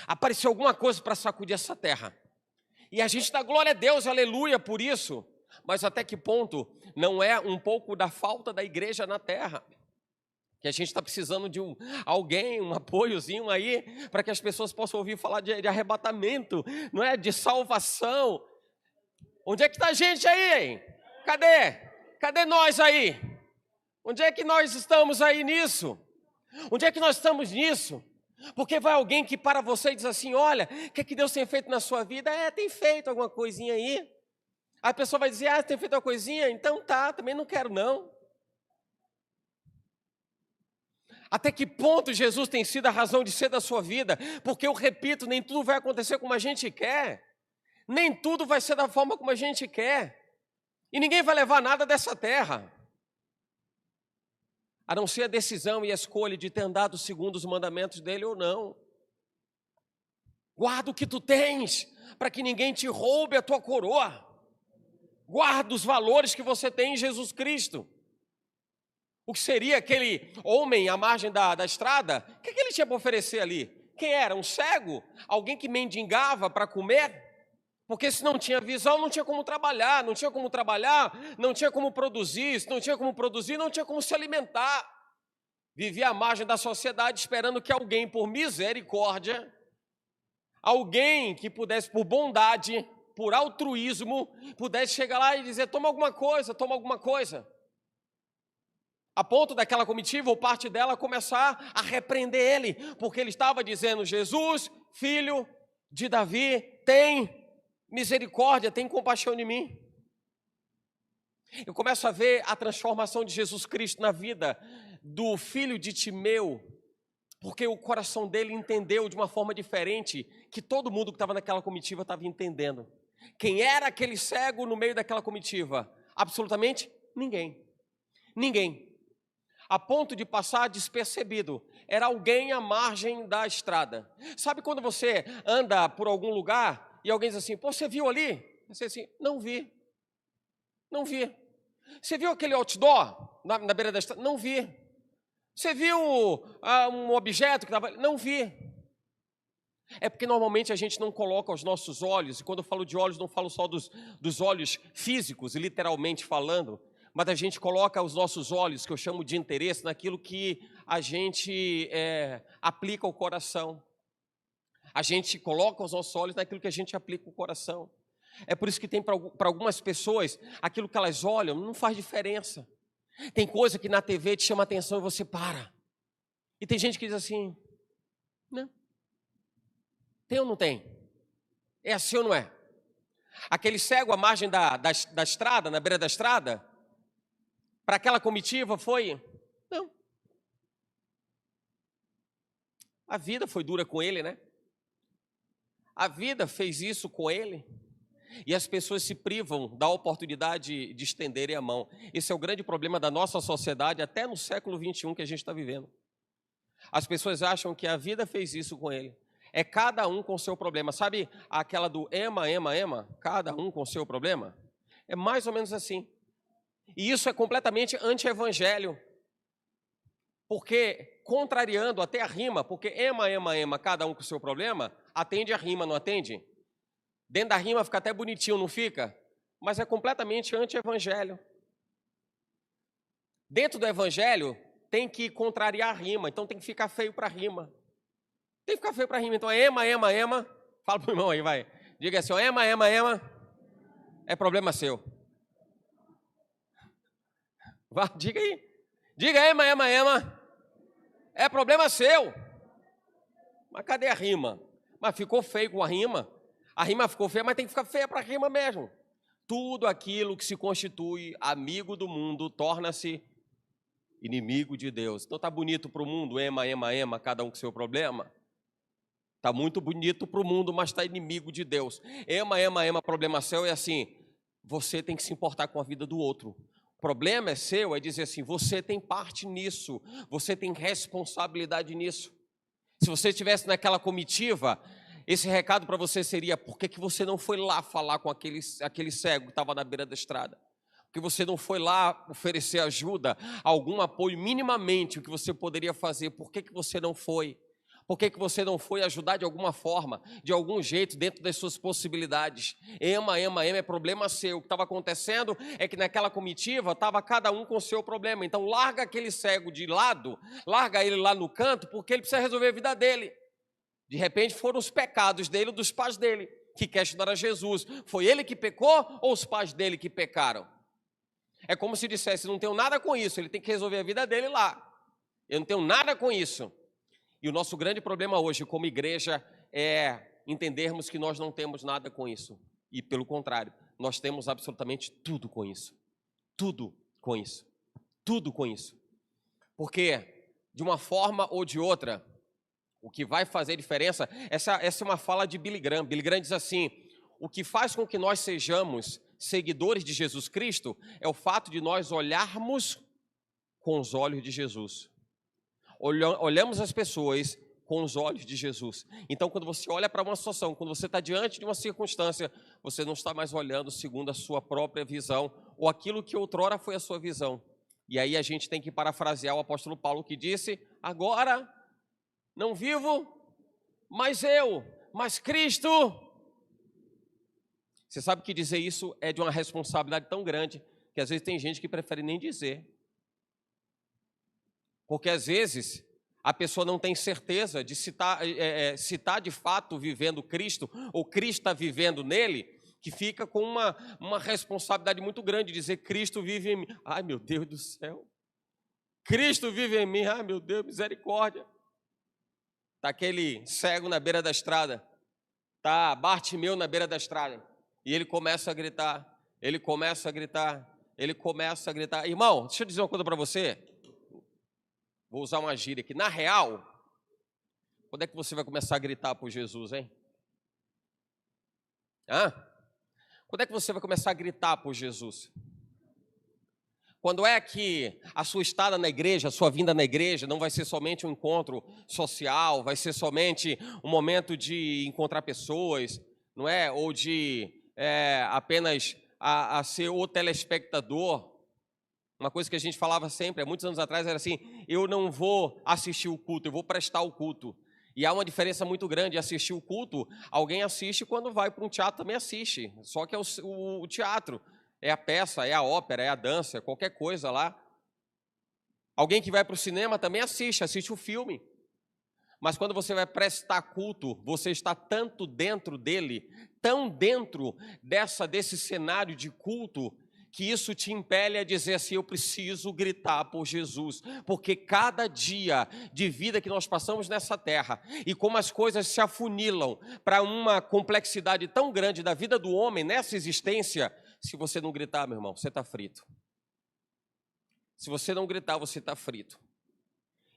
[SPEAKER 1] Apareceu alguma coisa para sacudir essa terra. E a gente dá glória a Deus, aleluia, por isso. Mas até que ponto não é um pouco da falta da igreja na terra? Que a gente está precisando de alguém, um apoiozinho aí, para que as pessoas possam ouvir falar de arrebatamento, não é? De salvação. Onde é que está a gente aí? Cadê? Cadê nós aí? Onde é que nós estamos aí nisso? Onde é que nós estamos nisso? Porque vai alguém que para você e diz assim, olha, o que é que Deus tem feito na sua vida? Tem feito alguma coisinha aí. Aí a pessoa vai dizer, tem feito uma coisinha? Então tá, também não quero não. Até que ponto Jesus tem sido a razão de ser da sua vida? Porque eu repito, nem tudo vai acontecer como a gente quer. Nem tudo vai ser da forma como a gente quer. E ninguém vai levar nada dessa terra. A não ser a decisão e a escolha de ter andado segundo os mandamentos dele ou não. Guarda o que tu tens, para que ninguém te roube a tua coroa. Guarda os valores que você tem em Jesus Cristo. O que seria aquele homem à margem da estrada? O que ele tinha para oferecer ali? Quem era? Um cego? Alguém que mendigava para comer? Porque se não tinha visão, não tinha como trabalhar, não tinha como produzir, se não tinha como produzir, não tinha como se alimentar. Vivia à margem da sociedade esperando que alguém, por misericórdia, alguém que pudesse, por bondade, por altruísmo, pudesse chegar lá e dizer, toma alguma coisa. A ponto daquela comitiva ou parte dela começar a repreender ele, porque ele estava dizendo, Jesus, filho de Davi, tem misericórdia, tem compaixão de mim. Eu começo a ver a transformação de Jesus Cristo na vida do filho de Timeu, porque o coração dele entendeu de uma forma diferente, que todo mundo que estava naquela comitiva estava entendendo. Quem era aquele cego no meio daquela comitiva? Absolutamente ninguém. Ninguém. A ponto de passar despercebido. Era alguém à margem da estrada. Sabe quando você anda por algum lugar e alguém diz assim, pô, você viu ali? Você diz assim, não vi. Você viu aquele outdoor na beira da estrada? Não vi. Você viu um objeto que estava... Não vi. É porque normalmente a gente não coloca os nossos olhos, e quando eu falo de olhos, não falo só dos olhos físicos, literalmente falando, mas a gente coloca os nossos olhos, que eu chamo de interesse, naquilo que a gente aplica ao coração. A gente coloca os nossos olhos naquilo que a gente aplica ao coração. É por isso que tem para algumas pessoas, aquilo que elas olham não faz diferença. Tem coisa que na TV te chama atenção e você para. E tem gente que diz assim, não. Tem ou não tem? É assim ou não é? Aquele cego à margem da estrada, na beira da estrada, para aquela comitiva foi, não. A vida foi dura com ele, né? A vida fez isso com ele. E as pessoas se privam da oportunidade de estenderem a mão. Esse é o grande problema da nossa sociedade, até no século XXI que a gente está vivendo. As pessoas acham que a vida fez isso com ele. É cada um com o seu problema. Sabe aquela do ema, cada um com o seu problema? É mais ou menos assim. E isso é completamente anti-evangelho. Porque, contrariando até a rima, porque ema, cada um com o seu problema, atende a rima, não atende? Dentro da rima fica até bonitinho, não fica? Mas é completamente anti-evangelho. Dentro do evangelho, tem que contrariar a rima, então tem que ficar feio para a rima. Tem que ficar feio para a rima. Então, ema. Fala para o irmão aí, vai. Diga assim, ema. É problema seu. Vai, diga aí. Diga ema. É problema seu. Mas cadê a rima? Mas ficou feio com a rima. A rima ficou feia, mas tem que ficar feia para a rima mesmo. Tudo aquilo que se constitui amigo do mundo torna-se inimigo de Deus. Então tá bonito para o mundo, ema, ema, ema, cada um com seu problema. Tá muito bonito para o mundo, mas está inimigo de Deus. Ema, ema, ema, problema seu é assim, você tem que se importar com a vida do outro. O problema é seu, é dizer assim, você tem parte nisso, você tem responsabilidade nisso. Se você estivesse naquela comitiva, esse recado para você seria, por que você não foi lá falar com aquele cego que estava na beira da estrada? Por que você não foi lá oferecer ajuda, algum apoio, minimamente o que você poderia fazer? Por que você não foi? Por que você não foi ajudar de alguma forma, de algum jeito, dentro das suas possibilidades? Ema, ema, ema é problema seu. O que estava acontecendo é que naquela comitiva estava cada um com o seu problema. Então larga aquele cego de lado, larga ele lá no canto, porque ele precisa resolver a vida dele. De repente foram os pecados dele ou dos pais dele que questionaram a Jesus. Foi ele que pecou ou os pais dele que pecaram? É como se dissesse, não tenho nada com isso, ele tem que resolver a vida dele lá. Eu não tenho nada com isso. E o nosso grande problema hoje, como igreja, é entendermos que nós não temos nada com isso. E, pelo contrário, nós temos absolutamente tudo com isso. Tudo com isso. Tudo com isso. Porque, de uma forma ou de outra, o que vai fazer diferença, essa é uma fala de Billy Graham. Billy Graham diz assim, o que faz com que nós sejamos seguidores de Jesus Cristo é o fato de nós olharmos com os olhos de Jesus. Olhamos as pessoas com os olhos de Jesus. Então, quando você olha para uma situação, quando você está diante de uma circunstância, você não está mais olhando segundo a sua própria visão, ou aquilo que outrora foi a sua visão. E aí a gente tem que parafrasear o apóstolo Paulo que disse, agora não vivo, mas eu, mas Cristo. Você sabe que dizer isso é de uma responsabilidade tão grande, que às vezes tem gente que prefere nem dizer. Porque às vezes a pessoa não tem certeza de se está de fato vivendo Cristo, ou Cristo está vivendo nele, que fica com uma responsabilidade muito grande de dizer, Cristo vive em mim. Ai, meu Deus do céu. Cristo vive em mim. Ai, meu Deus, misericórdia. Está aquele cego na beira da estrada. Está Bartimeu na beira da estrada. E ele começa a gritar, ele começa a gritar, ele começa a gritar. Irmão, deixa eu dizer uma coisa para você. Vou usar uma gíria aqui. Na real, quando é que você vai começar a gritar por Jesus, hein? Quando é que você vai começar a gritar por Jesus? Quando é que a sua estada na igreja, a sua vinda na igreja, não vai ser somente um encontro social, vai ser somente um momento de encontrar pessoas, não é? Ou de apenas a ser o telespectador. Uma coisa que a gente falava sempre, há muitos anos atrás, era assim, eu não vou assistir o culto, eu vou prestar o culto. E há uma diferença muito grande, assistir o culto, alguém assiste quando vai para um teatro também assiste, só que é o teatro, é a peça, é a ópera, é a dança, qualquer coisa lá. Alguém que vai para o cinema também assiste o filme. Mas quando você vai prestar culto, você está tanto dentro dele, tão dentro desse cenário de culto, que isso te impele a dizer assim, eu preciso gritar por Jesus, porque cada dia de vida que nós passamos nessa terra, e como as coisas se afunilam para uma complexidade tão grande da vida do homem nessa existência, se você não gritar, meu irmão, você está frito. Se você não gritar, você está frito.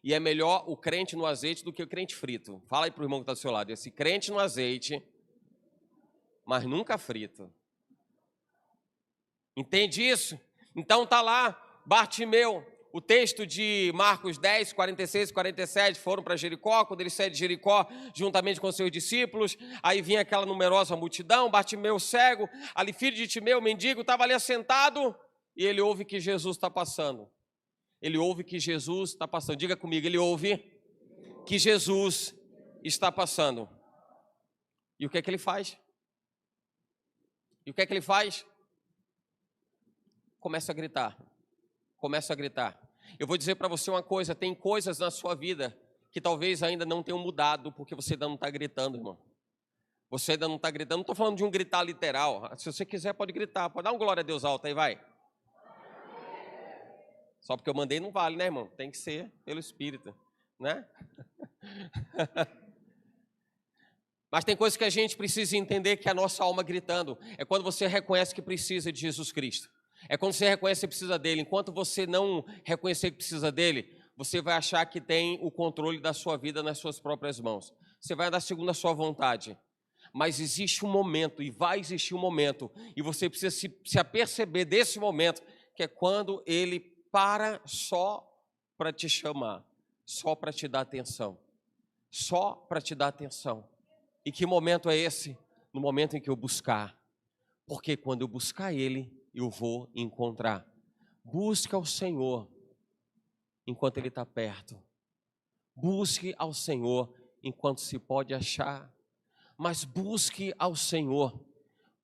[SPEAKER 1] E é melhor o crente no azeite do que o crente frito. Fala aí para o irmão que está do seu lado, esse crente no azeite, mas nunca frito. Entende isso? Então está lá, Bartimeu, o texto de Marcos 10, 46 e 47, foram para Jericó, quando ele sai de Jericó, juntamente com seus discípulos, aí vinha aquela numerosa multidão, Bartimeu cego, ali filho de Timeu, mendigo, estava ali assentado, e ele ouve que Jesus está passando. Ele ouve que Jesus está passando. Diga comigo, ele ouve que Jesus está passando. E o que é que ele faz? Começa a gritar. Eu vou dizer para você uma coisa, tem coisas na sua vida que talvez ainda não tenham mudado, porque você ainda não está gritando, irmão. Você ainda não está gritando, não estou falando de um gritar literal. Se você quiser, pode gritar, pode dar um glória a Deus alto aí, vai. Só porque eu mandei não vale, né, irmão? Tem que ser pelo Espírito, né? Mas tem coisas que a gente precisa entender, que é a nossa alma gritando. É quando você reconhece que precisa de Jesus Cristo. É quando você reconhece que precisa dele. Enquanto você não reconhecer que precisa dele, você vai achar que tem o controle da sua vida nas suas próprias mãos. Você vai andar segundo a sua vontade. Mas existe um momento, e vai existir um momento, e você precisa se aperceber desse momento, que é quando ele para só para te chamar, só para te dar atenção, só para te dar atenção. E que momento é esse? No momento em que eu buscar. Porque quando eu buscar ele, eu vou encontrar. Busque ao Senhor enquanto ele está perto. Busque ao Senhor enquanto se pode achar. Mas busque ao Senhor.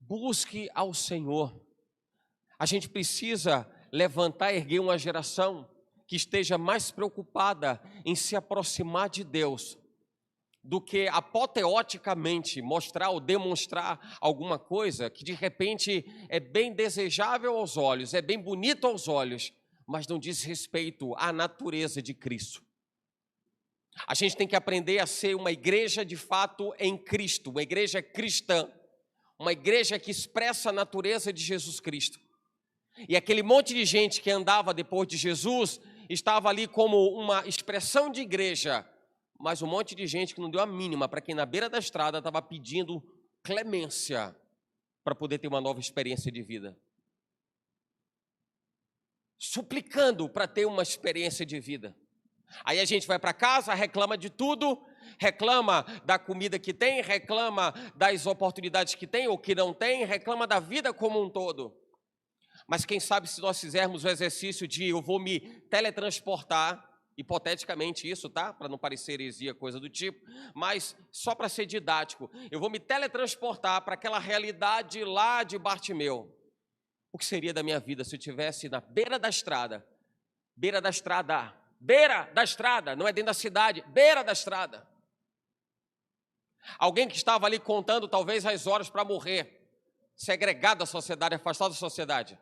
[SPEAKER 1] Busque ao Senhor. A gente precisa levantar e erguer uma geração que esteja mais preocupada em se aproximar de Deus do que apoteoticamente mostrar ou demonstrar alguma coisa que de repente é bem desejável aos olhos, é bem bonito aos olhos, mas não diz respeito à natureza de Cristo. A gente tem que aprender a ser uma igreja de fato em Cristo, uma igreja cristã, uma igreja que expressa a natureza de Jesus Cristo. E aquele monte de gente que andava depois de Jesus estava ali como uma expressão de igreja, mas um monte de gente que não deu a mínima para quem na beira da estrada estava pedindo clemência para poder ter uma nova experiência de vida. Suplicando para ter uma experiência de vida. Aí a gente vai para casa, reclama de tudo, reclama da comida que tem, reclama das oportunidades que tem ou que não tem, reclama da vida como um todo. Mas quem sabe se nós fizermos o exercício de eu vou me teletransportar, hipoteticamente isso, tá? Para não parecer heresia, coisa do tipo, mas só para ser didático, eu vou me teletransportar para aquela realidade lá de Bartimeu. O que seria da minha vida se eu estivesse na beira da estrada, não é dentro da cidade, beira da estrada. Alguém que estava ali contando talvez as horas para morrer, segregado da sociedade, afastado da sociedade.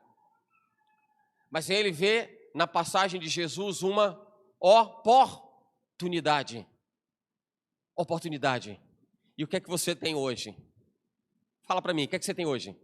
[SPEAKER 1] Mas ele vê na passagem de Jesus uma oportunidade. Oportunidade. E o que é que você tem hoje? Fala para mim, o que é que você tem hoje?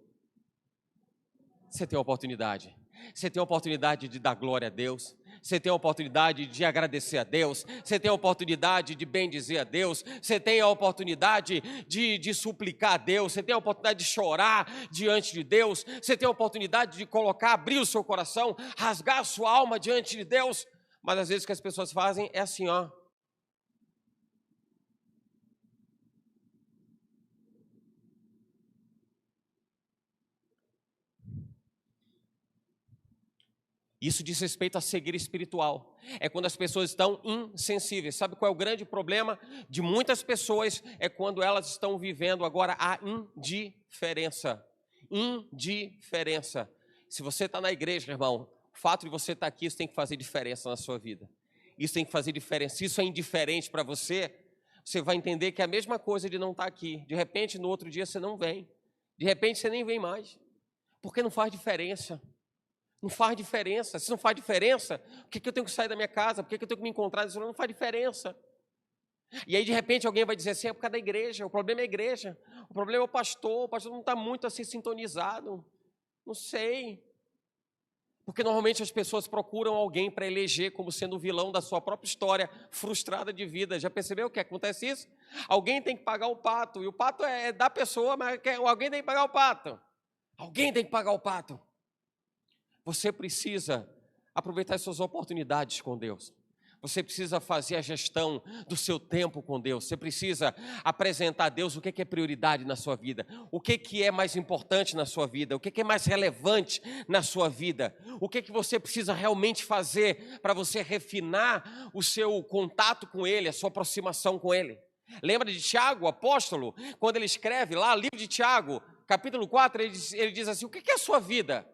[SPEAKER 1] Você tem a oportunidade. Você tem a oportunidade de dar glória a Deus. Você tem a oportunidade de agradecer a Deus. Você tem a oportunidade de bendizer a Deus. Você tem a oportunidade de suplicar a Deus. Você tem a oportunidade de chorar diante de Deus. Você tem a oportunidade de abrir o seu coração, rasgar a sua alma diante de Deus. Mas às vezes o que as pessoas fazem é assim, ó. Isso diz respeito à cegueira espiritual. É quando as pessoas estão insensíveis. Sabe qual é o grande problema de muitas pessoas? É quando elas estão vivendo agora a indiferença. Indiferença. Se você está na igreja, irmão, o fato de você estar aqui, isso tem que fazer diferença na sua vida. Isso tem que fazer diferença. Se isso é indiferente para você, você vai entender que é a mesma coisa de não estar aqui. De repente, no outro dia, você não vem. De repente, você nem vem mais. Porque não faz diferença. Não faz diferença. Se não faz diferença, por que eu tenho que sair da minha casa? Por que eu tenho que me encontrar? Isso não faz diferença. E aí, de repente, alguém vai dizer assim, é por causa da igreja. O problema é a igreja. O problema é o pastor não está muito assim sintonizado. Não sei. Porque normalmente as pessoas procuram alguém para eleger como sendo o vilão da sua própria história frustrada de vida. Já percebeu que acontece isso? Alguém tem que pagar o pato. E o pato é da pessoa, mas alguém tem que pagar o pato. Alguém tem que pagar o pato. Você precisa aproveitar as suas oportunidades com Deus. Você precisa fazer a gestão do seu tempo com Deus. Você precisa apresentar a Deus o que é prioridade na sua vida. O que é mais importante na sua vida. O que é mais relevante na sua vida. O que você precisa realmente fazer para você refinar o seu contato com Ele, a sua aproximação com Ele. Lembra de Tiago, o apóstolo? Quando ele escreve lá, livro de Tiago, capítulo 4, ele diz assim, o que é a sua vida?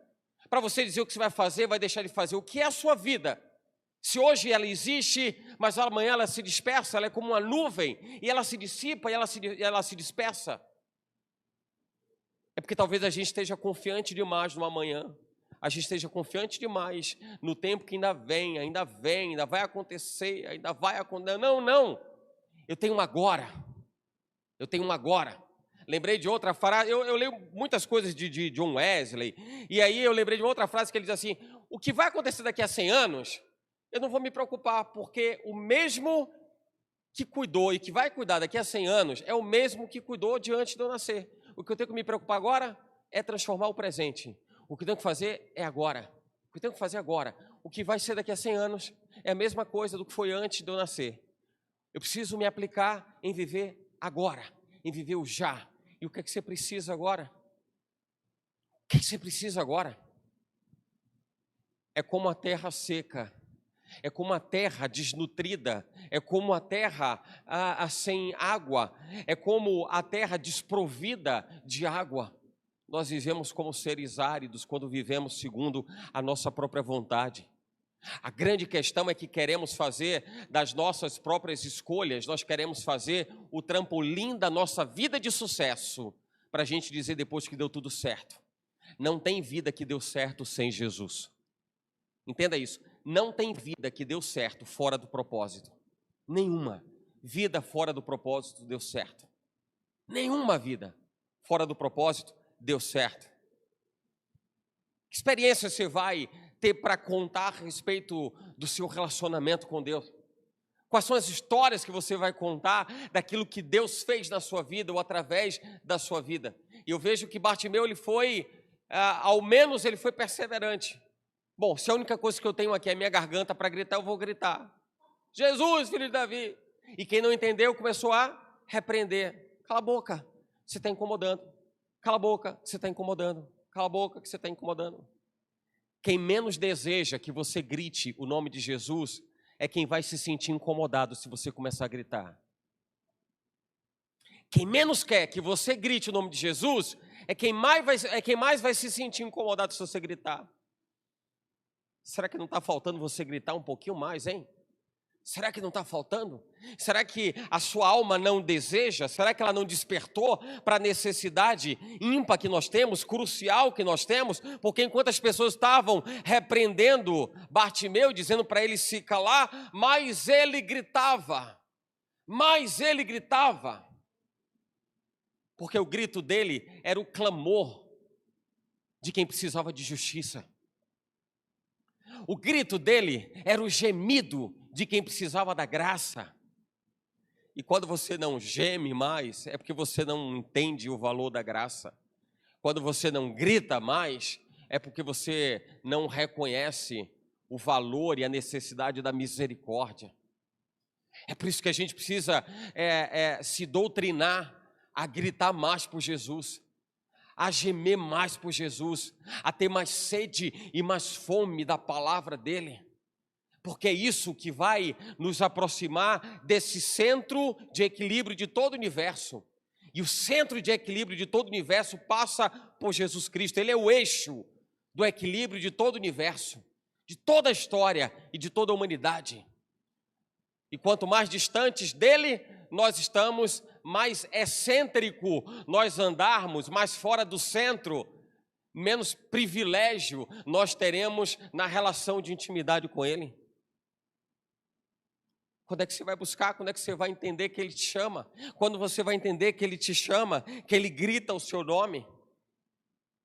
[SPEAKER 1] Para você dizer o que você vai fazer, vai deixar de fazer. O que é a sua vida? Se hoje ela existe, mas amanhã ela se dispersa, ela é como uma nuvem, e ela se dissipa e ela se dispersa. É porque talvez a gente esteja confiante demais no amanhã. A gente esteja confiante demais no tempo que ainda vai acontecer, ainda vai acontecer. Não. Eu tenho um agora. Lembrei de outra frase, eu leio muitas coisas de John Wesley, e aí eu lembrei de uma outra frase que ele diz assim: o que vai acontecer daqui a 100 anos, eu não vou me preocupar, porque o mesmo que cuidou e que vai cuidar daqui a 100 anos é o mesmo que cuidou de antes de eu nascer. O que eu tenho que me preocupar agora é transformar o presente. O que eu tenho que fazer é agora. O que eu tenho que fazer agora. O que vai ser daqui a 100 anos é a mesma coisa do que foi antes de eu nascer. Eu preciso me aplicar em viver agora, em viver o já. E o que é que você precisa agora? O que é que você precisa agora? É como a terra seca. É como a terra desnutrida, é como a terra sem água, é como a terra desprovida de água. Nós vivemos como seres áridos quando vivemos segundo a nossa própria vontade. A grande questão é que queremos fazer das nossas próprias escolhas, nós queremos fazer o trampolim da nossa vida de sucesso, para a gente dizer depois que deu tudo certo. Não tem vida que deu certo sem Jesus. Entenda isso. Não tem vida que deu certo fora do propósito. Nenhuma vida fora do propósito deu certo. Nenhuma vida fora do propósito deu certo. Que experiência você vai ter para contar a respeito do seu relacionamento com Deus? Quais são as histórias que você vai contar daquilo que Deus fez na sua vida ou através da sua vida? E eu vejo que Bartimeu, ele foi, ao menos ele foi perseverante. Bom, se a única coisa que eu tenho aqui é a minha garganta para gritar, eu vou gritar. Jesus, filho de Davi. E quem não entendeu começou a repreender. Cala a boca, você está incomodando. Cala a boca, você está incomodando. Cala a boca, que você está incomodando. Quem menos deseja que você grite o nome de Jesus é quem vai se sentir incomodado se você começar a gritar. Quem menos quer que você grite o nome de Jesus é quem mais vai se sentir incomodado se você gritar. Será que não está faltando você gritar um pouquinho mais, hein? Será que não está faltando? Será que a sua alma não deseja? Será que ela não despertou para a necessidade ímpar que nós temos, crucial que nós temos? Porque enquanto as pessoas estavam repreendendo Bartimeu, dizendo para ele se calar, mais ele gritava. Porque o grito dele era o clamor de quem precisava de justiça. O grito dele era o gemido de quem precisava da graça. E quando você não geme mais, é porque você não entende o valor da graça. Quando você não grita mais, é porque você não reconhece o valor e a necessidade da misericórdia. É por isso que a gente precisa se doutrinar a gritar mais por Jesus, a gemer mais por Jesus, a ter mais sede e mais fome da palavra dele, porque é isso que vai nos aproximar desse centro de equilíbrio de todo o universo. E o centro de equilíbrio de todo o universo passa por Jesus Cristo. Ele é o eixo do equilíbrio de todo o universo, de toda a história e de toda a humanidade. E quanto mais distantes dele nós estamos, mais excêntrico nós andarmos, mais fora do centro, menos privilégio nós teremos na relação de intimidade com ele. Quando é que você vai buscar? Quando é que você vai entender que ele te chama? Quando você vai entender que ele te chama, que ele grita o seu nome,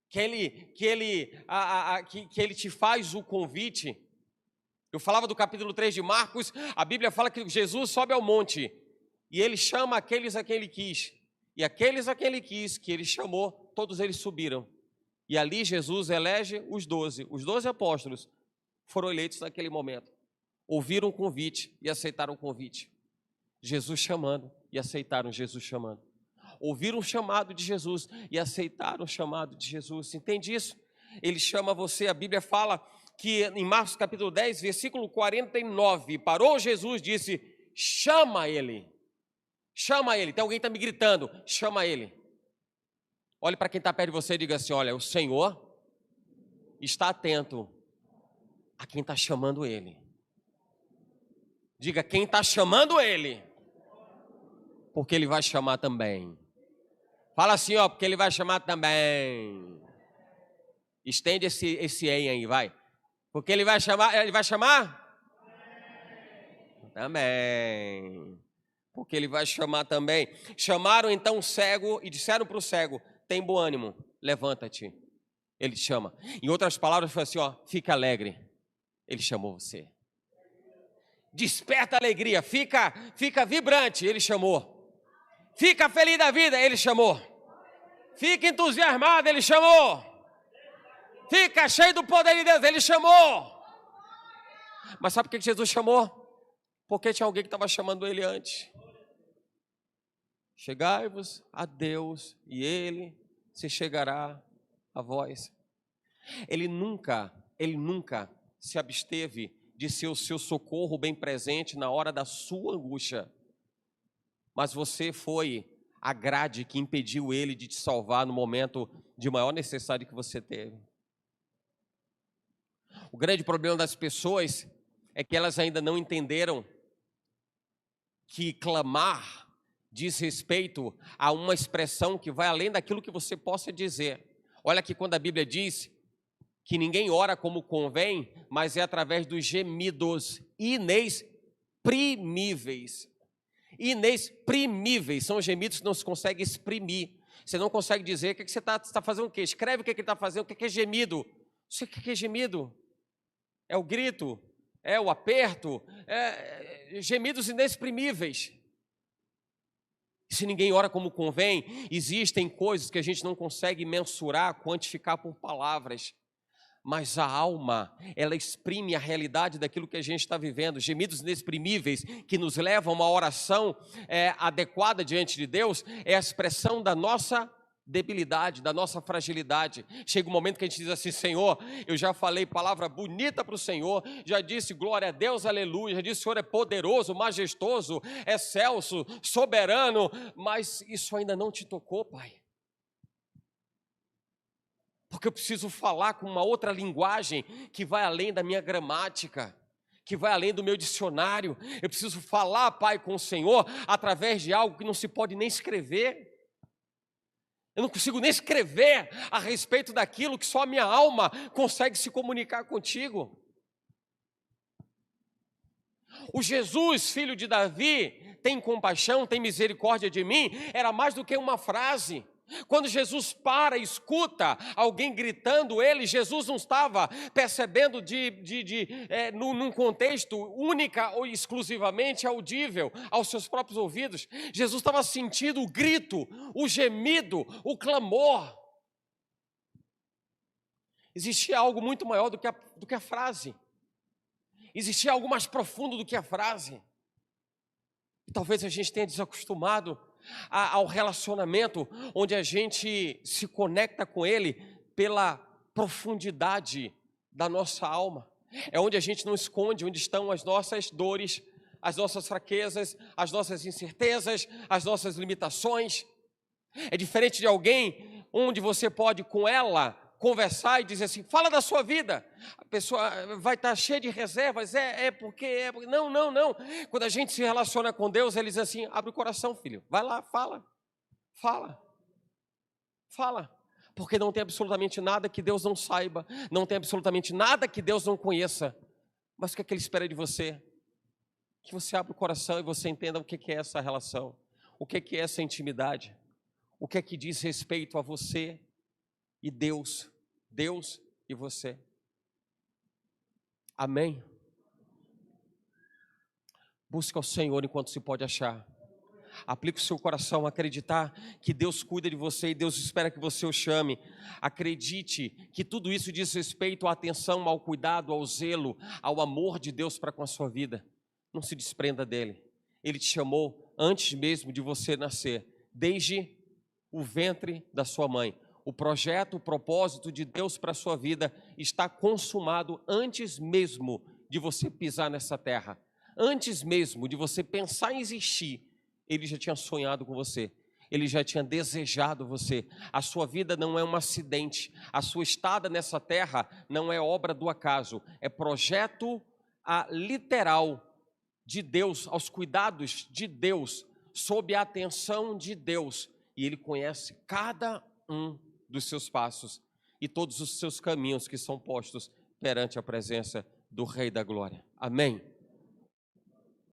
[SPEAKER 1] que ele te faz o convite. Eu falava do capítulo 3 de Marcos, a Bíblia fala que Jesus sobe ao monte e ele chama aqueles a quem ele quis. E aqueles a quem ele quis, que ele chamou, todos eles subiram. E ali Jesus elege os 12 apóstolos foram eleitos naquele momento. Ouviram o convite e aceitaram o convite. Jesus chamando e aceitaram Jesus chamando. Ouviram o chamado de Jesus e aceitaram o chamado de Jesus. Entende isso? Ele chama você, a Bíblia fala que em Marcos capítulo 10, versículo 49, parou Jesus, disse, chama ele. Chama ele. Tem alguém que está me gritando, chama ele. Olhe para quem está perto de você e diga assim, olha, o Senhor está atento a quem está chamando ele. Diga, quem está chamando ele, porque ele vai chamar também. Fala assim, ó, porque ele vai chamar também. Estende esse em aí, vai. Porque ele vai chamar? Também. porque ele vai chamar também. Chamaram então o cego e disseram para o cego: tem bom ânimo, levanta-te. Ele te chama. Em outras palavras, foi assim: ó, fica alegre. Ele chamou você. Desperta a alegria, fica vibrante. Ele chamou. Fica feliz da vida. Ele chamou. Fica entusiasmado. Ele chamou. Fica cheio do poder de Deus. Ele chamou. Mas sabe por que Jesus chamou? Porque tinha alguém que estava chamando ele antes. Chegai-vos a Deus e Ele se chegará a vós. Ele nunca se absteve de ser o seu socorro bem presente na hora da sua angústia. Mas você foi a grade que impediu Ele de te salvar no momento de maior necessidade que você teve. O grande problema das pessoas é que elas ainda não entenderam que clamar diz respeito a uma expressão que vai além daquilo que você possa dizer. Olha que quando a Bíblia diz que ninguém ora como convém, mas é através dos gemidos inexprimíveis. Inexprimíveis, são gemidos que não se consegue exprimir. Você não consegue dizer o que você está fazendo o quê? Escreve o que ele está fazendo, o que é gemido. Você o que é gemido? É o grito, é o aperto, gemidos inexprimíveis. Se ninguém ora como convém, existem coisas que a gente não consegue mensurar, quantificar por palavras. Mas a alma, ela exprime a realidade daquilo que a gente está vivendo. Gemidos inexprimíveis que nos levam a uma oração adequada diante de Deus, é a expressão da nossa debilidade, da nossa fragilidade. Chega um momento que a gente diz assim: Senhor, eu já falei palavra bonita para o Senhor, já disse glória a Deus, aleluia, já disse o Senhor é poderoso, majestoso, excelso, soberano, mas isso ainda não te tocou, Pai. Porque eu preciso falar com uma outra linguagem que vai além da minha gramática, que vai além do meu dicionário. Eu preciso falar, Pai, com o Senhor através de algo que não se pode nem escrever. Eu não consigo nem escrever a respeito daquilo que só a minha alma consegue se comunicar contigo. O Jesus, filho de Davi, tem compaixão, tem misericórdia de mim, era mais do que uma frase. Quando Jesus para e escuta alguém gritando ele, Jesus não estava percebendo num contexto única ou exclusivamente audível aos seus próprios ouvidos. Jesus estava sentindo o grito, o gemido, o clamor. Existia algo muito maior do que a frase. Existia algo mais profundo do que a frase. E talvez a gente tenha desacostumado ao relacionamento onde a gente se conecta com Ele pela profundidade da nossa alma. É onde a gente não esconde onde estão as nossas dores, as nossas fraquezas, as nossas incertezas, as nossas limitações. É diferente de alguém onde você pode com ela conversar e dizer assim: fala da sua vida. A pessoa vai estar cheia de reservas, porque não. Quando a gente se relaciona com Deus, Ele diz assim: abre o coração, filho, vai lá, fala, porque não tem absolutamente nada que Deus não saiba, não tem absolutamente nada que Deus não conheça. Mas o que é que Ele espera de você? Que você abra o coração e você entenda o que é essa relação, o que é essa intimidade, o que é que diz respeito a você e Deus e você. Amém? Busca o Senhor enquanto se pode achar. Aplique o seu coração a acreditar que Deus cuida de você e Deus espera que você o chame. Acredite que tudo isso diz respeito à atenção, ao cuidado, ao zelo, ao amor de Deus para com a sua vida. Não se desprenda dele. Ele te chamou antes mesmo de você nascer, desde o ventre da sua mãe. O projeto, o propósito de Deus para a sua vida está consumado antes mesmo de você pisar nessa terra. Antes mesmo de você pensar em existir, Ele já tinha sonhado com você. Ele já tinha desejado você. A sua vida não é um acidente. A sua estada nessa terra não é obra do acaso. É projeto literal de Deus, aos cuidados de Deus, sob a atenção de Deus. E Ele conhece cada um dos seus passos e todos os seus caminhos que são postos perante a presença do Rei da Glória. Amém?